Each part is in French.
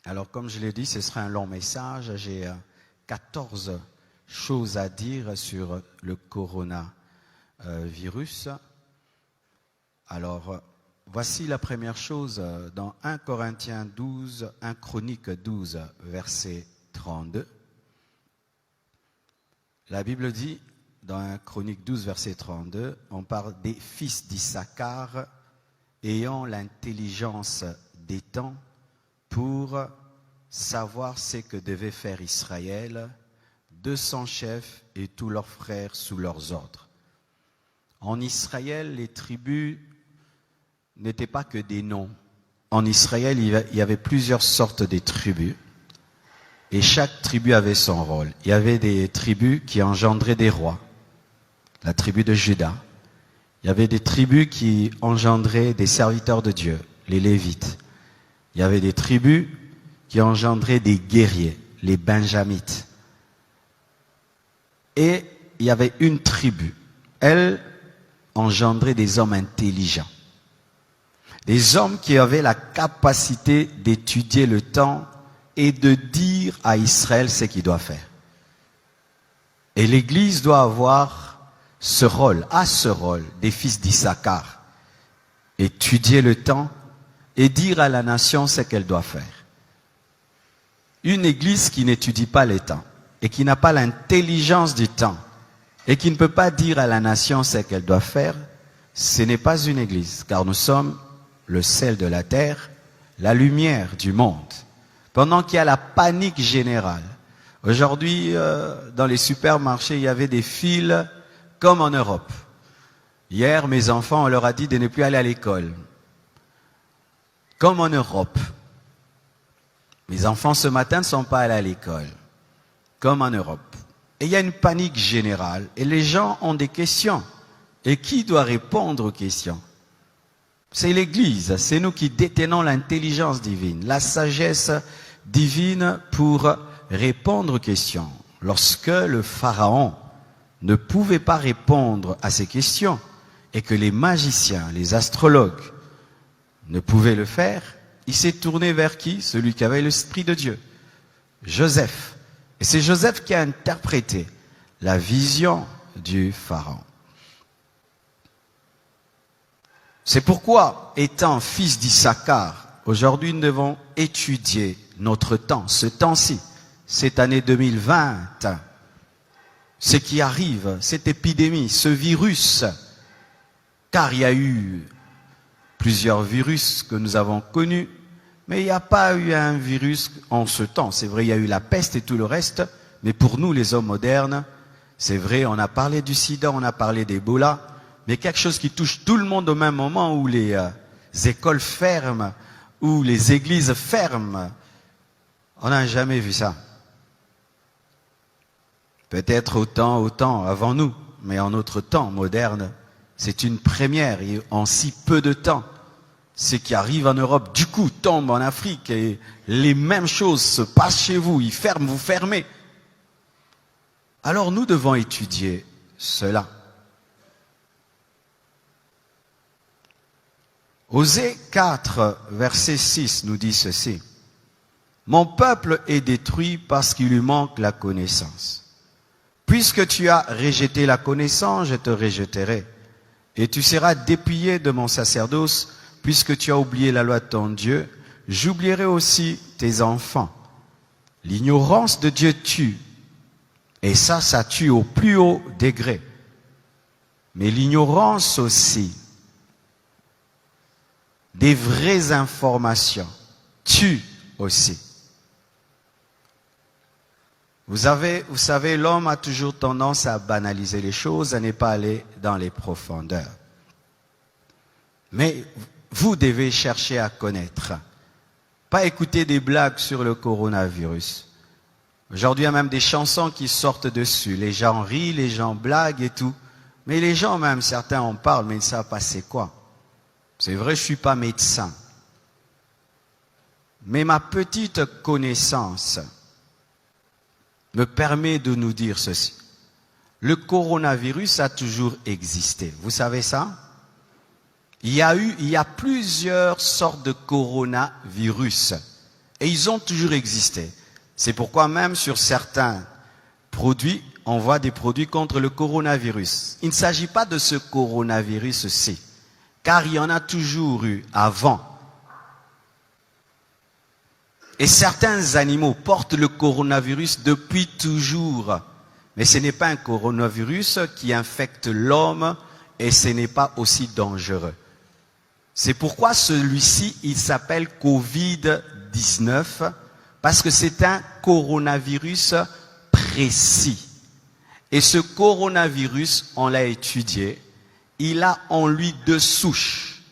Alors, comme je l'ai dit, ce sera un long message. J'ai 14 choses à dire sur le coronavirus. Alors, voici la première chose dans 1 Corinthiens 12, 1 Chronique 12, verset 32. La Bible dit, dans 1 Chronique 12, verset 32, on parle des fils d'Issachar ayant l'intelligence des temps pour savoir ce que devait faire Israël, 200 chefs et tous leurs frères sous leurs ordres. En Israël, les tribus n'étaient pas que des noms. En Israël, il y avait plusieurs sortes de tribus. Et chaque tribu avait son rôle. Il y avait des tribus qui engendraient des rois. La tribu de Juda. Il y avait des tribus qui engendraient des serviteurs de Dieu, les Lévites. Il y avait des tribus qui engendraient des guerriers, les Benjamites. Et il y avait une tribu. Elle engendrait des hommes intelligents. Des hommes qui avaient la capacité d'étudier le temps et de dire à Israël ce qu'il doit faire. Et l'Église doit avoir ce rôle des fils d'Issachar. Étudier le temps et dire à la nation ce qu'elle doit faire. Une Église qui n'étudie pas le temps et qui n'a pas l'intelligence du temps et qui ne peut pas dire à la nation ce qu'elle doit faire, ce n'est pas une Église, car nous sommes le sel de la terre, la lumière du monde. Pendant qu'il y a la panique générale, aujourd'hui, dans les supermarchés, il y avait des files comme en Europe. Hier, mes enfants, on leur a dit de ne plus aller à l'école. Comme en Europe. Mes enfants, ce matin, ne sont pas allés à l'école. Comme en Europe. Et il y a une panique générale. Et les gens ont des questions. Et qui doit répondre aux questions? C'est l'Église. C'est nous qui détenons l'intelligence divine, la sagesse divine pour répondre aux questions. Lorsque le Pharaon ne pouvait pas répondre à ces questions et que les magiciens, les astrologues ne pouvaient le faire, il s'est tourné vers qui? Celui qui avait l'Esprit de Dieu, Joseph. Et c'est Joseph qui a interprété la vision du Pharaon. C'est pourquoi, étant fils d'Issachar, aujourd'hui nous devons étudier notre temps, ce temps-ci, cette année 2020, ce qui arrive, cette épidémie, ce virus, car il y a eu plusieurs virus que nous avons connus, mais il n'y a pas eu un virus en ce temps. C'est vrai, il y a eu la peste et tout le reste, mais pour nous, les hommes modernes, c'est vrai, on a parlé du sida, on a parlé d'Ebola, mais quelque chose qui touche tout le monde au même moment, où les écoles ferment, où les églises ferment. On n'a jamais vu ça. Peut-être autant avant nous, mais en notre temps moderne, c'est une première, et en si peu de temps. Ce qui arrive en Europe, du coup, tombe en Afrique, et les mêmes choses se passent chez vous, ils ferment, vous fermez. Alors nous devons étudier cela. Osée 4, verset 6 nous dit ceci. Mon peuple est détruit parce qu'il lui manque la connaissance. Puisque tu as rejeté la connaissance, je te rejetterai. Et tu seras dépouillé de mon sacerdoce, puisque tu as oublié la loi de ton Dieu, j'oublierai aussi tes enfants. L'ignorance de Dieu tue. Et ça tue au plus haut degré. Mais l'ignorance aussi des vraies informations tue aussi. Vous savez, l'homme a toujours tendance à banaliser les choses, à ne pas aller dans les profondeurs. Mais vous devez chercher à connaître. Pas écouter des blagues sur le coronavirus. Aujourd'hui, il y a même des chansons qui sortent dessus. Les gens rient, les gens blaguent et tout. Mais les gens, même certains en parlent, mais ils ne savent pas c'est quoi. C'est vrai, je ne suis pas médecin. Mais ma petite connaissance me permet de nous dire ceci. Le coronavirus a toujours existé. Vous savez ça? Il y a plusieurs sortes de coronavirus. Et ils ont toujours existé. C'est pourquoi même sur certains produits, on voit des produits contre le coronavirus. Il ne s'agit pas de ce coronavirus-ci, car il y en a toujours eu avant. Et certains animaux portent le coronavirus depuis toujours. Mais ce n'est pas un coronavirus qui infecte l'homme et ce n'est pas aussi dangereux. C'est pourquoi celui-ci, il s'appelle Covid-19, parce que c'est un coronavirus précis. Et ce coronavirus, on l'a étudié, il a en lui deux souches.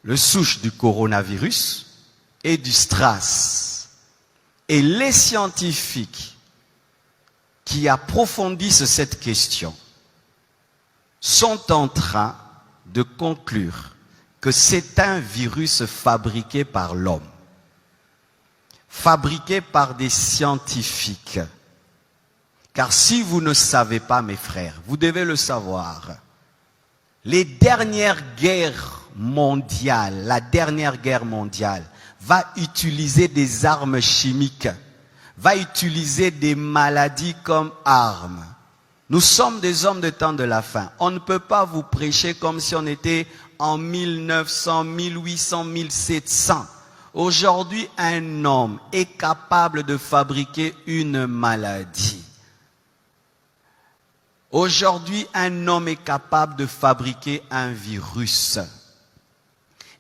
Le souche du coronavirus et du SRAS. Et les scientifiques qui approfondissent cette question sont en train de conclure que c'est un virus fabriqué par l'homme, fabriqué par des scientifiques. Car si vous ne savez pas, mes frères, vous devez le savoir, les dernières guerres mondiales, la dernière guerre mondiale va utiliser des armes chimiques, va utiliser des maladies comme armes. Nous sommes des hommes de temps de la fin. On ne peut pas vous prêcher comme si on était en 1900, 1800, 1700. Aujourd'hui, un homme est capable de fabriquer une maladie. Aujourd'hui, un homme est capable de fabriquer un virus.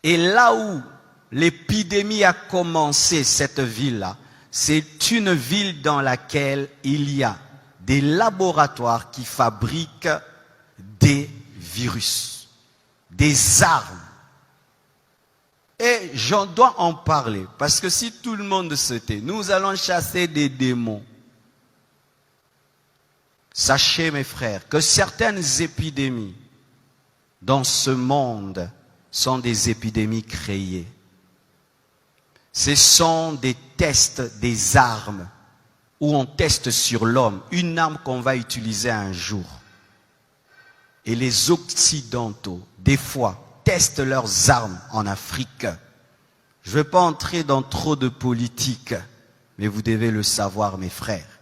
Et là où l'épidémie a commencé, cette ville-là, c'est une ville dans laquelle il y a des laboratoires qui fabriquent des virus, des armes. Et j'en dois en parler, parce que si tout le monde se tait, nous allons chasser des démons. Sachez, mes frères, que certaines épidémies dans ce monde sont des épidémies créées. Ce sont des tests, des armes, où on teste sur l'homme, une arme qu'on va utiliser un jour. Et les Occidentaux, des fois, testent leurs armes en Afrique. Je ne vais pas entrer dans trop de politique, mais vous devez le savoir, mes frères.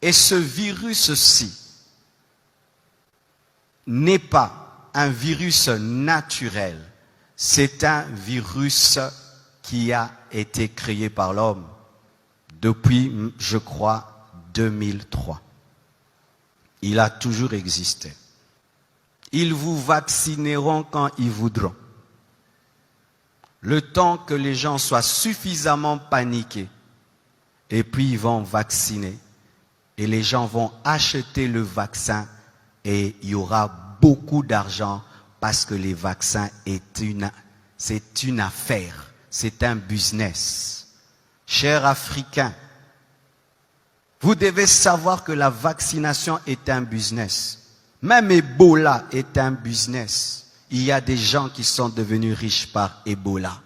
Et ce virus-ci n'est pas un virus naturel, c'est un virus qui a été créé par l'homme depuis, je crois, 2003. Il a toujours existé. Ils vous vaccineront quand ils voudront. Le temps que les gens soient suffisamment paniqués, et puis ils vont vacciner. Et les gens vont acheter le vaccin et il y aura beaucoup d'argent parce que les vaccins c'est une affaire, c'est un business. Chers Africains, vous devez savoir que la vaccination est un business. Même Ebola est un business. Il y a des gens qui sont devenus riches par Ebola.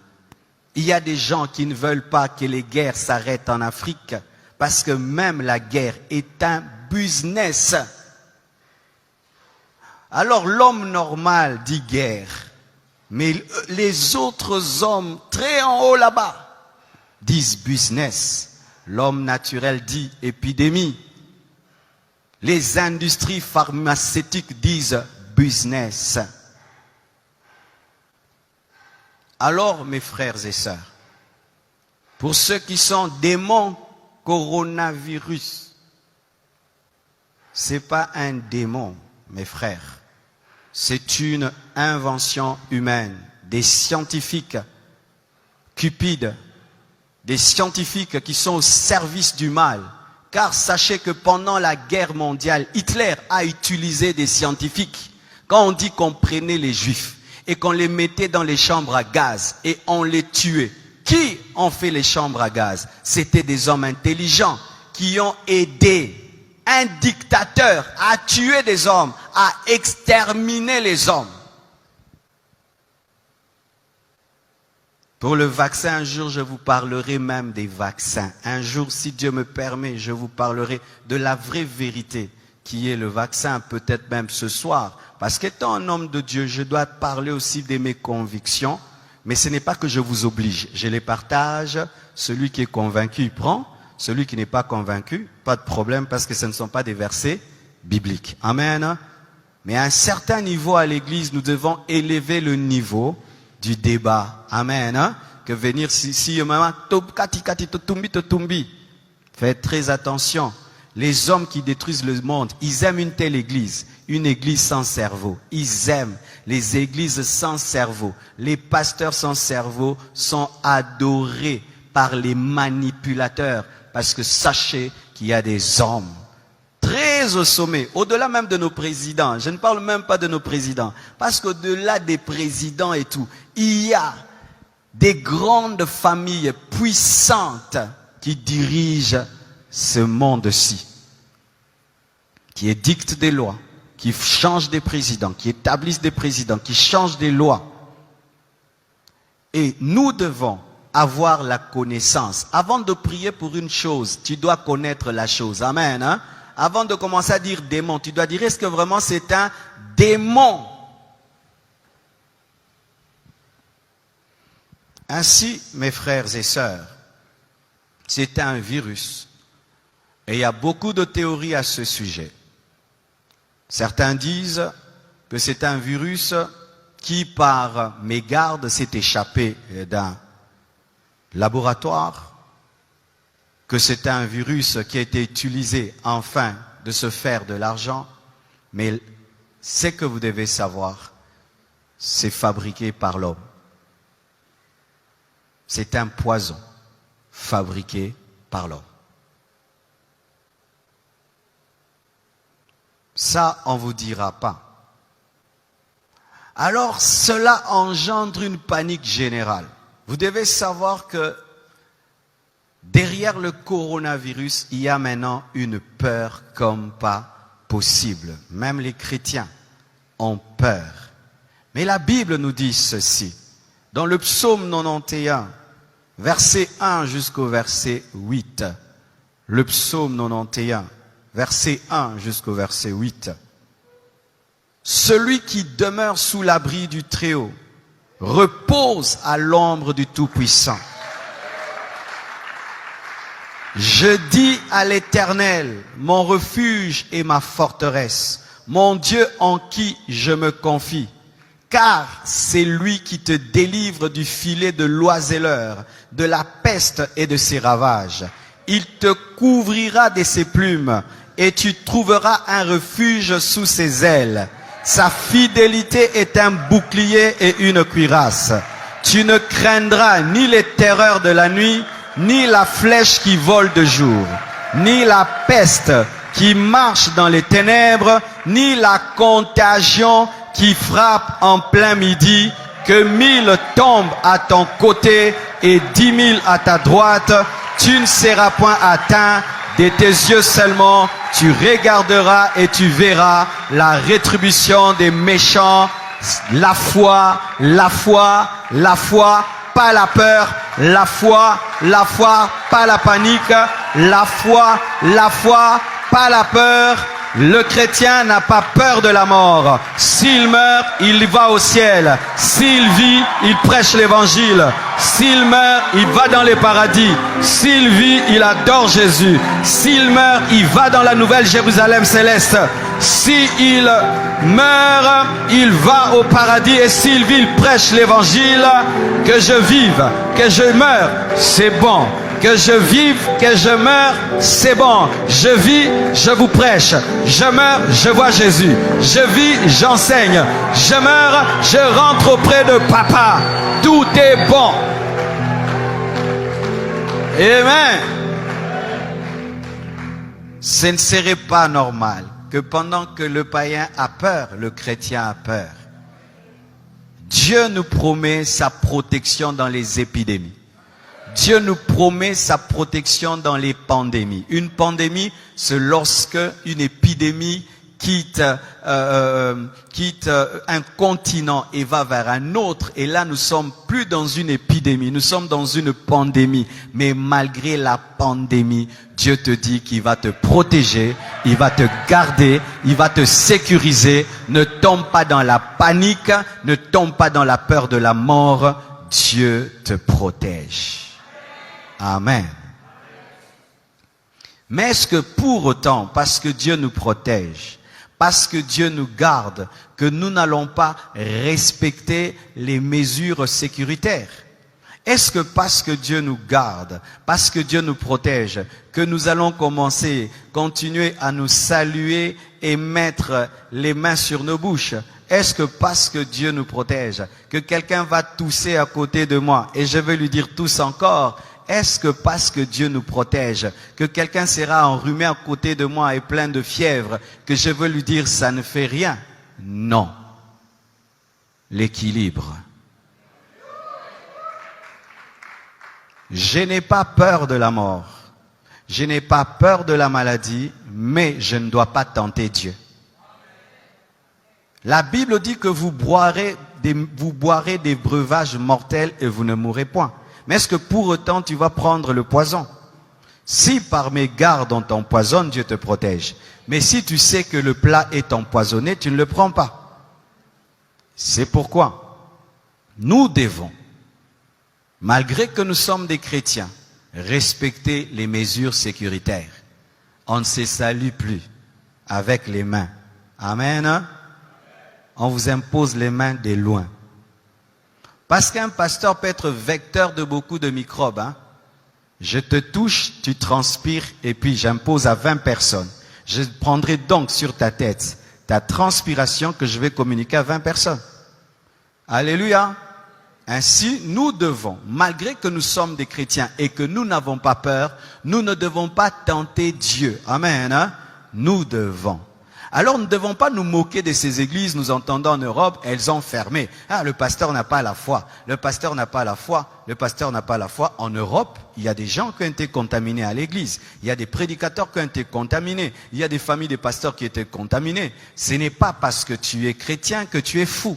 Il y a des gens qui ne veulent pas que les guerres s'arrêtent en Afrique. Parce que même la guerre est un business. Alors l'homme normal dit guerre. Mais les autres hommes très en haut là-bas disent business. L'homme naturel dit épidémie. Les industries pharmaceutiques disent business. Alors mes frères et sœurs, pour ceux qui sont démons, coronavirus, c'est pas un démon, mes frères. C'est une invention humaine, des scientifiques cupides, des scientifiques qui sont au service du mal. Car sachez que pendant la guerre mondiale, Hitler a utilisé des scientifiques. Quand on dit qu'on prenait les Juifs et qu'on les mettait dans les chambres à gaz et on les tuait, qui ont fait les chambres à gaz? C'était des hommes intelligents qui ont aidé un dictateur à tuer des hommes, à exterminer les hommes. Pour le vaccin, un jour, je vous parlerai même des vaccins. Un jour, si Dieu me permet, je vous parlerai de la vraie vérité qui est le vaccin, peut-être même ce soir. Parce qu'étant un homme de Dieu, je dois parler aussi de mes convictions. Mais ce n'est pas que je vous oblige. Je les partage. Celui qui est convaincu, il prend. Celui qui n'est pas convaincu, pas de problème, parce que ce ne sont pas des versets bibliques. Amen. Mais à un certain niveau à l'église, nous devons élever le niveau du débat. Amen. Que venir si maman, faites très attention. Les hommes qui détruisent le monde, ils aiment une telle église. Une église sans cerveau. Ils aiment les églises sans cerveau. Les pasteurs sans cerveau sont adorés par les manipulateurs. Parce que sachez qu'il y a des hommes très au sommet, au-delà même de nos présidents. Je ne parle même pas de nos présidents. Parce qu'au-delà des présidents et tout, il y a des grandes familles puissantes qui dirigent ce monde-ci. Qui édictent des lois, qui changent des présidents, qui établissent des présidents, qui changent des lois. Et nous devons avoir la connaissance. Avant de prier pour une chose, tu dois connaître la chose. Amen. Hein? Avant de commencer à dire démon, tu dois dire, est-ce que vraiment c'est un démon? Ainsi, mes frères et sœurs, c'est un virus. Et il y a beaucoup de théories à ce sujet. Certains disent que c'est un virus qui, par mégarde, s'est échappé d'un laboratoire, que c'est un virus qui a été utilisé afin de se faire de l'argent, mais ce que vous devez savoir, c'est fabriqué par l'homme. C'est un poison fabriqué par l'homme. Ça, on ne vous dira pas. Alors, cela engendre une panique générale. Vous devez savoir que derrière le coronavirus, il y a maintenant une peur comme pas possible. Même les chrétiens ont peur. Mais la Bible nous dit ceci. Dans le psaume 91, verset 1 jusqu'au verset 8. Le psaume 91, verset 1 jusqu'au verset 8. Celui qui demeure sous l'abri du Très-Haut repose à l'ombre du Tout-Puissant. Je dis à l'Éternel, mon refuge et ma forteresse, mon Dieu en qui je me confie. Car c'est lui qui te délivre du filet de l'oiseleur, de la peste et de ses ravages. Il te couvrira de ses plumes et tu trouveras un refuge sous ses ailes. Sa fidélité est un bouclier et une cuirasse. Tu ne craindras ni les terreurs de la nuit, ni la flèche qui vole de jour, ni la peste qui marche dans les ténèbres, ni la contagion qui frappe en plein midi. Que 1000 tombent à ton côté et 10 000 à ta droite, tu ne seras point atteint. De tes yeux seulement, tu regarderas et tu verras la rétribution des méchants. La foi, la foi, la foi, pas la peur. La foi, pas la panique. La foi, pas la peur. Le chrétien n'a pas peur de la mort. S'il meurt, il va au ciel. S'il vit, il prêche l'évangile. S'il meurt, il va dans les paradis. S'il vit, il adore Jésus. S'il meurt, il va dans la nouvelle Jérusalem céleste. S'il meurt, il va au paradis. Et s'il vit, il prêche l'évangile. Que je vive, que je meure, c'est bon. Que je vive, que je meure, c'est bon. Je vis, je vous prêche. Je meurs, je vois Jésus. Je vis, j'enseigne. Je meurs, je rentre auprès de papa. Tout est bon. Amen. Ce ne serait pas normal que pendant que le païen a peur, le chrétien a peur. Dieu nous promet sa protection dans les épidémies. Dieu nous promet sa protection dans les pandémies. Une pandémie, c'est lorsque une épidémie quitte un continent et va vers un autre. Et là, nous sommes plus dans une épidémie, nous sommes dans une pandémie. Mais malgré la pandémie, Dieu te dit qu'il va te protéger, il va te garder, il va te sécuriser. Ne tombe pas dans la panique, ne tombe pas dans la peur de la mort. Dieu te protège. Amen. Mais est-ce que pour autant, parce que Dieu nous protège, parce que Dieu nous garde, que nous n'allons pas respecter les mesures sécuritaires? Est-ce que parce que Dieu nous garde, parce que Dieu nous protège, que nous allons continuer à nous saluer et mettre les mains sur nos bouches? Est-ce que parce que Dieu nous protège, que quelqu'un va tousser à côté de moi et je vais lui dire tousse encore? Est-ce que parce que Dieu nous protège, que quelqu'un sera enrhumé à côté de moi et plein de fièvre, que je veux lui dire ça ne fait rien? Non. L'équilibre. Je n'ai pas peur de la mort. Je n'ai pas peur de la maladie, mais je ne dois pas tenter Dieu. La Bible dit que vous boirez des breuvages mortels et vous ne mourrez point. Mais est-ce que pour autant tu vas prendre le poison? Si par mes gardes on t'empoisonne, Dieu te protège. Mais si tu sais que le plat est empoisonné, tu ne le prends pas. C'est pourquoi nous devons, malgré que nous sommes des chrétiens, respecter les mesures sécuritaires. On ne se salue plus avec les mains. Amen. On vous impose les mains de loin. Parce qu'un pasteur peut être vecteur de beaucoup de microbes. Je te touche, tu transpires et puis j'impose à 20 personnes. Je prendrai donc sur ta tête ta transpiration que je vais communiquer à 20 personnes. Alléluia. Ainsi, nous devons, malgré que nous sommes des chrétiens et que nous n'avons pas peur, nous ne devons pas tenter Dieu. Amen. Nous devons. Alors nous ne devons pas nous moquer de ces églises, nous entendons en Europe, elles ont fermé. Ah, le pasteur n'a pas la foi, le pasteur n'a pas la foi, le pasteur n'a pas la foi. En Europe, il y a des gens qui ont été contaminés à l'église, il y a des prédicateurs qui ont été contaminés, il y a des familles de pasteurs qui ont été contaminées. Ce n'est pas parce que tu es chrétien que tu es fou.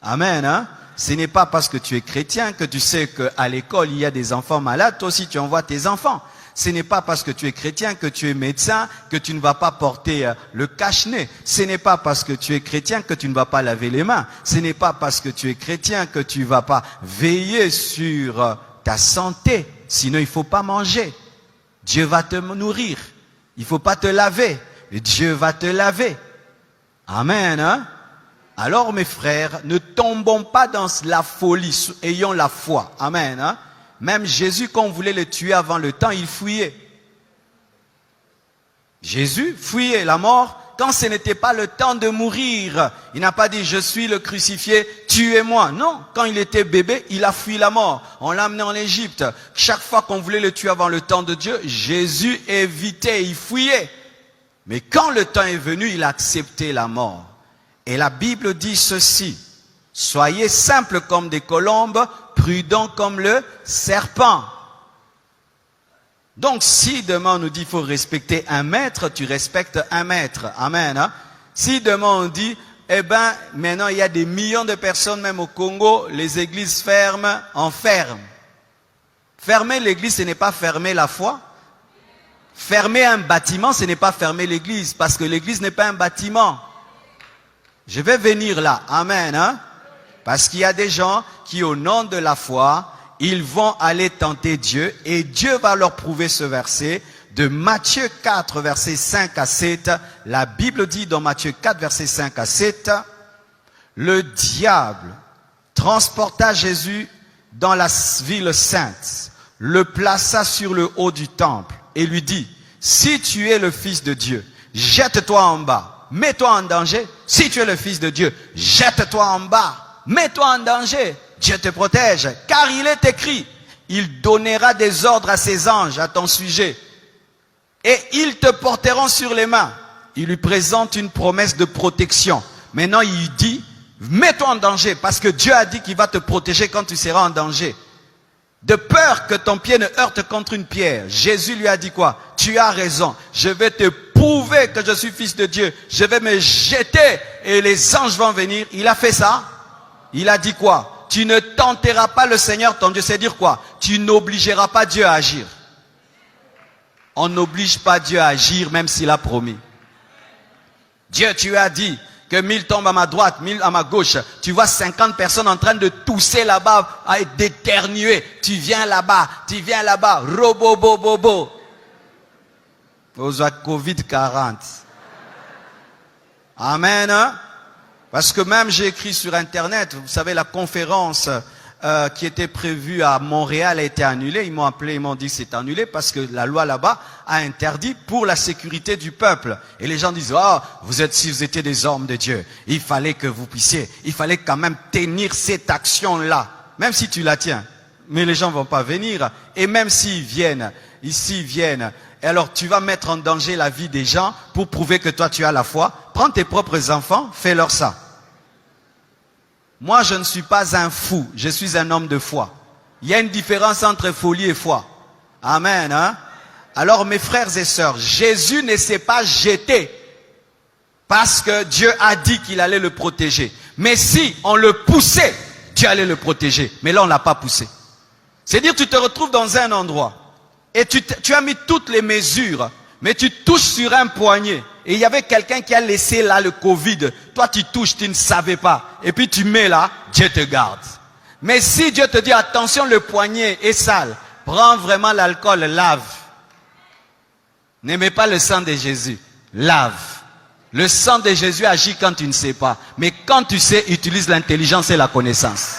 Amen, Ce n'est pas parce que tu es chrétien que tu sais qu'à l'école il y a des enfants malades, toi aussi tu envoies tes enfants. Ce n'est pas parce que tu es chrétien, que tu es médecin, que tu ne vas pas porter le cache-nez. Ce n'est pas parce que tu es chrétien que tu ne vas pas laver les mains. Ce n'est pas parce que tu es chrétien que tu ne vas pas veiller sur ta santé. Sinon, il ne faut pas manger. Dieu va te nourrir. Il ne faut pas te laver. Dieu va te laver. Amen. Alors, mes frères, ne tombons pas dans la folie. Ayons la foi. Amen. Même Jésus, quand on voulait le tuer avant le temps, il fuyait. Jésus fuyait la mort quand ce n'était pas le temps de mourir. Il n'a pas dit, je suis le crucifié, tuez-moi. Non, quand il était bébé, il a fui la mort. On l'a amené en Égypte. Chaque fois qu'on voulait le tuer avant le temps de Dieu, Jésus évitait, il fuyait. Mais quand le temps est venu, il a accepté la mort. Et la Bible dit ceci, soyez simples comme des colombes, prudent comme le serpent. Donc si demain on nous dit qu'il faut respecter un maître, tu respectes un maître. Amen. Si demain on dit, maintenant il y a des millions de personnes, même au Congo, les églises ferment, on ferme. Fermer l'église, ce n'est pas fermer la foi. Fermer un bâtiment, ce n'est pas fermer l'église, parce que l'église n'est pas un bâtiment. Je vais venir là. Amen. Parce qu'il y a des gens qui, au nom de la foi, ils vont aller tenter Dieu et Dieu va leur prouver ce verset de Matthieu 4, versets 5 à 7. La Bible dit dans Matthieu 4, versets 5 à 7, le diable transporta Jésus dans la ville sainte, le plaça sur le haut du temple et lui dit, si tu es le Fils de Dieu, jette-toi en bas, mets-toi en danger. Si tu es le Fils de Dieu, jette-toi en bas. Mets-toi en danger, Dieu te protège, car il est écrit, il donnera des ordres à ses anges à ton sujet, et ils te porteront sur les mains. Il lui présente une promesse de protection. Maintenant, il dit, mets-toi en danger, parce que Dieu a dit qu'il va te protéger quand tu seras en danger. De peur que ton pied ne heurte contre une pierre. Jésus lui a dit quoi? Tu as raison, je vais te prouver que je suis Fils de Dieu. Je vais me jeter et les anges vont venir. Il a fait ça. Il a dit quoi? Tu ne tenteras pas le Seigneur ton Dieu. C'est dire quoi? Tu n'obligeras pas Dieu à agir. On n'oblige pas Dieu à agir même s'il a promis. Dieu, tu as dit que 1000 tombent à ma droite, 1000 à ma gauche. Tu vois 50 personnes en train de tousser là-bas, à d'éternuer. Tu viens là-bas, robobobobo. Aux Covid-40. Amen. Hein? Parce que même j'ai écrit sur Internet, vous savez, la conférence qui était prévue à Montréal a été annulée. Ils m'ont appelé, ils m'ont dit que c'est annulé parce que la loi là-bas a interdit pour la sécurité du peuple. Et les gens disent, oh, si vous étiez des hommes de Dieu, il fallait que vous puissiez, il fallait quand même tenir cette action-là. Même si tu la tiens. Mais les gens vont pas venir. Et même s'ils viennent, ici ils viennent, et alors tu vas mettre en danger la vie des gens pour prouver que toi tu as la foi. Prends tes propres enfants, fais-leur ça. Moi je ne suis pas un fou, je suis un homme de foi. Il y a une différence entre folie et foi. Amen. Hein? Alors mes frères et sœurs, Jésus ne s'est pas jeté parce que Dieu a dit qu'il allait le protéger. Mais si on le poussait, Dieu allait le protéger. Mais là on ne l'a pas poussé. C'est-à-dire tu te retrouves dans un endroit et tu as mis toutes les mesures, mais tu touches sur un poignet. Et il y avait quelqu'un qui a laissé là le Covid. Toi tu touches, tu ne savais pas. Et puis tu mets là, Dieu te garde. Mais si Dieu te dit attention, le poignet est sale, prends vraiment l'alcool, lave. N'aimez pas le sang de Jésus, lave. Le sang de Jésus agit quand tu ne sais pas. Mais quand tu sais, utilise l'intelligence et la connaissance.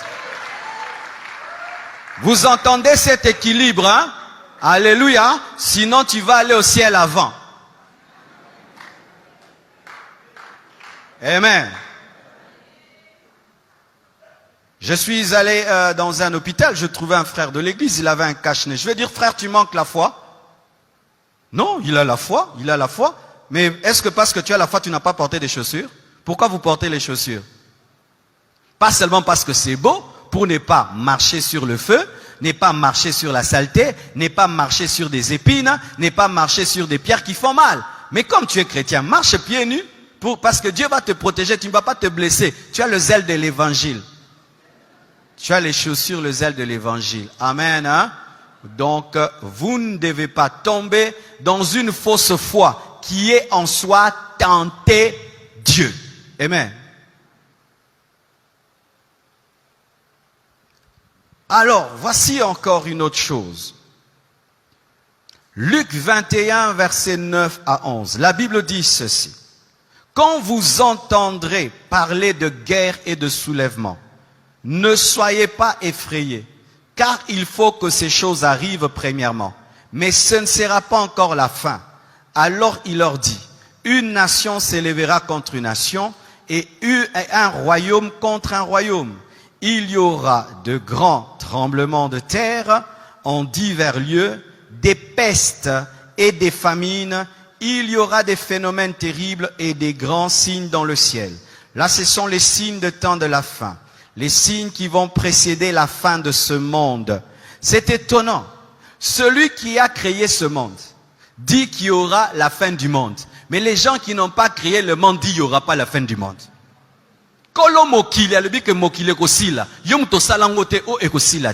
Vous entendez cet équilibre, hein? Alléluia. Sinon tu vas aller au ciel avant. Amen. Je suis allé dans un hôpital, je trouvais un frère de l'église, il avait un cache-nez. Je vais dire, frère, tu manques la foi? Non, il a la foi, Mais est-ce que parce que tu as la foi, tu n'as pas porté des chaussures? Pourquoi vous portez les chaussures? Pas seulement parce que c'est beau, pour ne pas marcher sur le feu, ne pas marcher sur la saleté, ne pas marcher sur des épines, ne pas marcher sur des pierres qui font mal. Mais comme tu es chrétien, marche pieds nus, parce que Dieu va te protéger, tu ne vas pas te blesser. Tu as le zèle de l'évangile. Tu as les chaussures, le zèle de l'évangile. Amen. Hein? Donc, vous ne devez pas tomber dans une fausse foi qui est en soi tenter Dieu. Amen. Alors, voici encore une autre chose. Luc 21, versets 9 à 11. La Bible dit ceci. Quand vous entendrez parler de guerre et de soulèvement, ne soyez pas effrayés, car il faut que ces choses arrivent premièrement. Mais ce ne sera pas encore la fin. Alors il leur dit, une nation s'élèvera contre une nation et un royaume contre un royaume. Il y aura de grands tremblements de terre en divers lieux, des pestes et des famines. Il y aura des phénomènes terribles et des grands signes dans le ciel. Là, ce sont les signes de temps de la fin. Les signes qui vont précéder la fin de ce monde. C'est étonnant. Celui qui a créé ce monde dit qu'il y aura la fin du monde. Mais les gens qui n'ont pas créé le monde disent qu'il n'y aura pas la fin du monde. Kolo mokili, alebike mokili kosila. Yom to salangote o ekosila.